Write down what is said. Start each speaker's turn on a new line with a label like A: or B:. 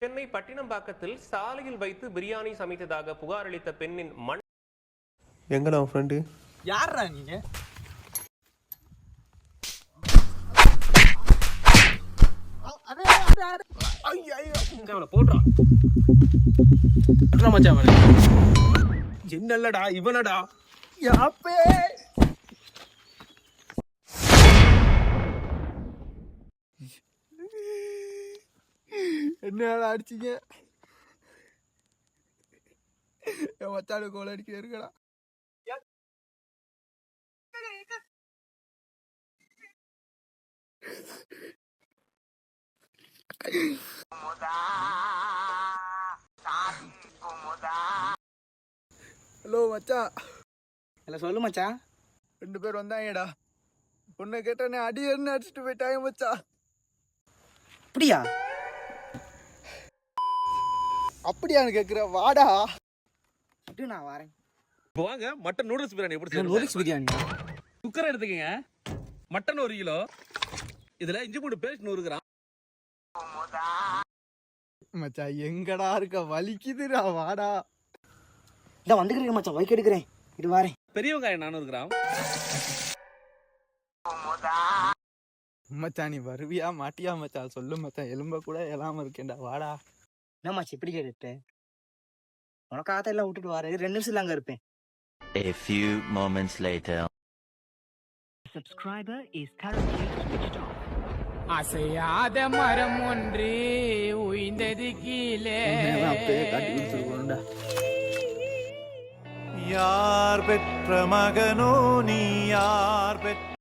A: சென்னை பட்டினம்பாக்கத்தில் சாலையில் வைத்து பிரியாணி சமைத்ததாக புகார் அளித்த பெண்ணின்
B: எங்கடா உன் ஃப்ரெண்டு?
C: யாரா நீங்க?
B: என்னல்லடா இவனடா
C: யாப்பே என்ன அடிச்சிங்க? என் மச்சானு கோல் அடிக்க இருக்கடா. ஹலோ மச்சான்.
D: இல்லை சொல்லு மச்சான்.
C: 2 பேர் வந்தாங்கடா. பொண்ணை கேட்டானே அடி என்ன அடிச்சுட்டு போயிட்டாங்க மச்சான்.
D: அப்படியா?
C: அப்படியான்னு கேட்குற வாடா.
D: அப்படி நான் வரேன்.
B: இப்போ வாங்க மட்டன் நூடுல்ஸ் பிரியாணி எப்படி செய்யணும்?
D: நூடுல்ஸ் பிரியாணி
B: குக்கரை எடுத்துக்கங்க. மட்டன் 1 கிலோ, இதுல இஞ்சி பூண்டு பேஸ்ட் 100 கிராம்.
C: மச்சான் எங்கடா இருக்க, வலிக்குதுடா வாடா.
D: இல்லை வந்துக்கிறேன் மச்சான், வைக்க எடுக்கிறேன். இது வரேன்.
B: பெரிய வெங்காயம் 400 கிராம்.
C: மச்சான் நீ வருவியா மாட்டியா மச்சான்? சொல்லு மச்சான், எலும்ப கூட எழாம இருக்கேன்டா வாடா.
D: என்ன மச்சான் இப்படி கேட்டு உனக்காக எல்லாம் விட்டுட்டு வரேன். 2 நிமிஷம் அங்கே இருப்பேன்.
E: A few moments later.
F: Subscriber is currently switched off.
G: அசையாத மரம் ஒன்று உயிர்ந்தது கீழே.
H: யார் பெற்ற மகனோ நீ, யார் பெற்ற